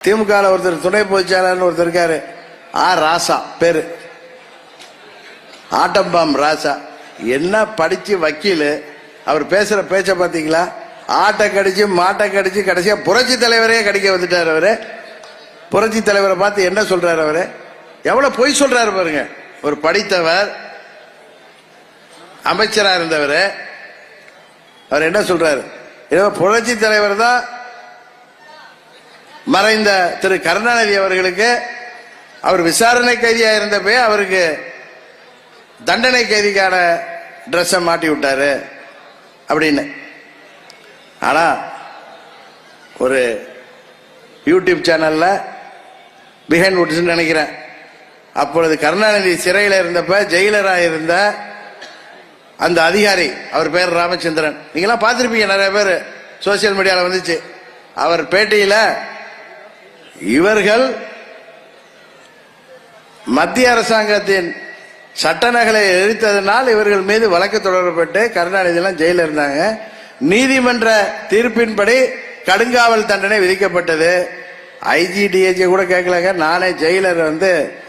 திமுக ஒருத்தர் துணை பொதுச் செயலாளர் ஒருத்தர் இருக்காரு, ராசா பேரு, ஆட்டம்பாம் ராசா. என்ன படிச்சு வக்கீல், அவர் பேசுற பேச்ச பாத்தீங்களா? ஆட்டை கடிச்சு மாட்டை கடிச்சு கடைசியா புரட்சி தலைவரே கடிக்க வந்துட்டார். அவரு புரட்சி தலைவரை பார்த்து என்ன சொல்றாரு? அவரு எவ்வளவு பொய் சொல்றாரு பாருங்க. ஒரு படித்தவர், அமைச்சரா இருந்தவர், அவர் என்ன சொல்றாரு? புரட்சி தலைவர் தான் மறைந்த திரு கருணாநிதி அவர்களுக்கு அவர் விசாரணை கைதியா இருந்தப்ப அவருக்கு தண்டனை கைதிக்கான ட்ரெஸ் மாட்டி விட்டாரு அப்படின்னு. ஆனா ஒரு யூடியூப் சேனல்ல பிஹைண்ட் வுட்ஸ் நினைக்கிறேன், அப்பொழுது கருணாநிதி சிறையில் இருந்தப்ப ஜெயிலராக இருந்த அந்த அதிகாரி, அவர் பேர் ராமச்சந்திரன், நீங்களாம் பார்த்திருப்பீங்க, நிறைய பேர் சோசியல் மீடியாவில் வந்துச்சு. அவர் பேட்டியில இவர்கள் மத்திய அரசாங்கத்தின் சட்ட நகலை எரித்ததனால் இவர்கள் மீது வழக்கு தொடரப்பட்டு கருணாநிதி எல்லாம் ஜெயில இருந்தாங்க. நீதிமன்ற தீர்ப்பின்படி கடுங்காவல் தண்டனை விதிக்கப்பட்டது. ஐஜி டிஐஜி கூட கேட்கலங்க, நானே ஜெயிலர்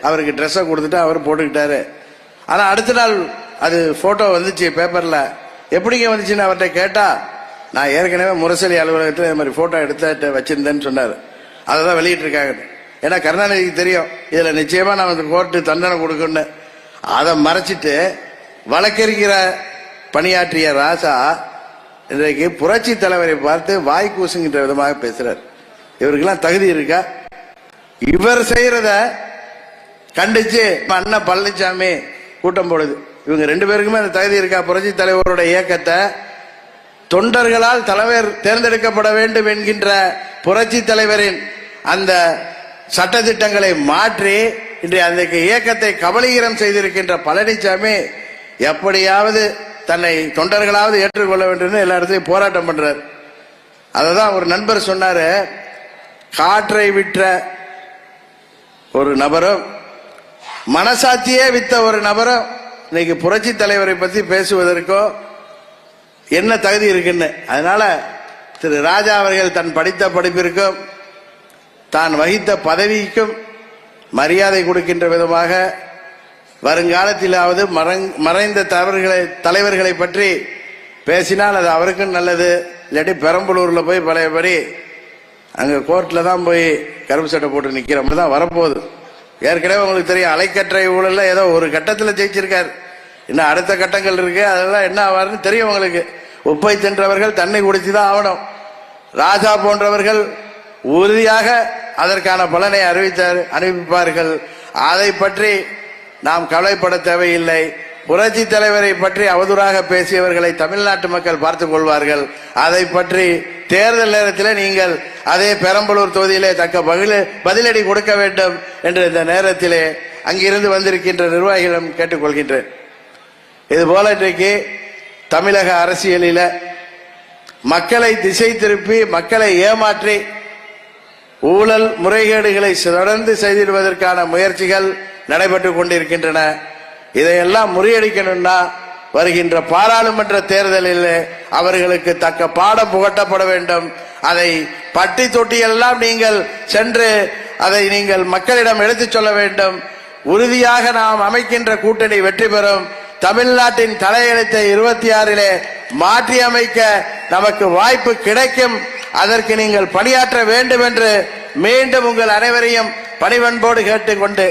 அவருக்கு ட்ரெஸ்ஸை கொடுத்துட்டு அவர் போட்டுக்கிட்டாரு. ஆனா அடுத்த நாள் அது போட்டோ வந்துச்சு பேப்பர்ல. எப்படிங்க வந்துச்சுன்னு அவர்கிட்ட கேட்டா, நான் ஏற்கனவே முரசொலி அலுவலகத்தில் இது மாதிரி போட்டோ எடுத்து வச்சிருந்தேன்னு சொன்னார். அதை தான் வெளியிட்டு இருக்காங்க. ஏன்னா கருணாநிதிக்கு தெரியும் இதுல நிச்சயமா நான் கோர்ட்டு தண்டனை கொடுக்கணும். அதை மறைச்சிட்டு வழக்கறிஞர பணியாற்றிய ராசா இன்றைக்கு புரட்சி தலைவரை பார்த்து வாய் கூசுங்கின்ற விதமாக பேசுறார். இவருக்கெல்லாம் தகுதி இருக்கா? இவர் செய்யறத கண்டிச்சு அண்ணன் பழனிசாமி கூட்டம் போடுது. இவங்க ரெண்டு பேருக்குமே அந்த தகுதி இருக்கா? புரட்சி தலைவரோட இயக்கத்தை தொண்டர்களால் தலைவர் தேர்ந்தெடுக்கப்பட வேண்டும் என்கின்ற புரட்சி தலைவரின் அந்த சட்டத்திட்டங்களை மாற்றி இன்றைய அந்த இயக்கத்தை கபலீகரம் செய்திருக்கின்ற பழனிசாமி எப்படியாவது தன்னை தொண்டர்களாவது ஏற்றுக்கொள்ள வேண்டும் எல்லா இடத்தையும் போராட்டம் பண்றார். அததான் ஒரு நண்பர் சொன்னாரு, காற்றை விற்ற ஒரு நபரும் மனசாட்சியே வித்த ஒரு நபரும் இன்னைக்கு புரட்சி தலைவரை பற்றி பேசுவதற்கோ என்ன தகுதி இருக்குன்னு. அதனால திரு ராஜா அவர்கள் தன் படித்த படிப்பிற்கும் தான் வகித்த பதவிக்கும் மரியாதை கொடுக்கின்ற விதமாக வருங்காலத்திலாவது மறைந்த தலைவர்களை பற்றி பேசினால் அது அவருக்கும் நல்லது. இல்லாட்டி பெரம்பலூர்ல போய் பழையபடி அங்க கோர்ட்ல தான் போய் கருப்பு சட்டை போட்டு நிக்கிற மாதிரி தான் வரப்போகுது. ஏற்கனவே உங்களுக்கு தெரியும், அலைக்கற்றை ஊழல்ல ஏதோ ஒரு கட்டத்தில் ஜெயிச்சிருக்காரு, இன்னும் அடுத்த கட்டங்கள் இருக்கு, அதெல்லாம் என்ன ஆவாருன்னு தெரியும் உங்களுக்கு. உப்பை தின்றவர்கள் தன்னை குடிச்சுதான் ஆகணும். ராஜா போன்றவர்கள் உறுதியாக அதற்கான பலனை அறிவிப்பார்கள். அதை பற்றி நாம் கவலைப்பட தேவையில்லை. புரட்சி தலைவரை பற்றி அவதூறாக பேசியவர்களை தமிழ்நாட்டு மக்கள் பார்த்துக் கொள்வார்கள். அதை பற்றி தேர்தல் நேரத்தில் நீங்கள் அதே பெரம்பலூர் தொகுதியிலே தக்க பதிலடி கொடுக்க வேண்டும் என்று இந்த நேரத்திலே அங்கிருந்து வந்திருக்கின்ற நிர்வாகிகளிடம் கேட்டுக்கொள்கின்றேன். இதுபோல இன்றைக்கு தமிழக அரசியலில மக்களை திசை திருப்பி மக்களை ஏமாற்றி ஊழல் முறைகேடுகளை தொடர்ந்து செய்திடுவதற்கான முயற்சிகள் நடைபெற்றுக் கொண்டிருக்கின்றன. இதையெல்லாம் முறியடிக்கணும்னா வருகின்ற பாராளுமன்ற தேர்தலில் அவர்களுக்கு தக்க பாடம் புகட்டப்பட வேண்டும். அதை பட்டி தொட்டியெல்லாம் நீங்கள் சென்று அதை நீங்கள் மக்களிடம் எடுத்துச் சொல்ல வேண்டும். உறுதியாக நாம் அமைக்கின்ற கூட்டணி வெற்றி பெறும். தமிழ்நாட்டின் தலையெழுத்தை 26 மாற்றி அமைக்க நமக்கு வாய்ப்பு கிடைக்கும். அதற்கு நீங்கள் பணியாற்ற வேண்டும் என்று மீண்டும் உங்கள் அனைவரையும் பணிவன்போடு கேட்டுக்கொண்டு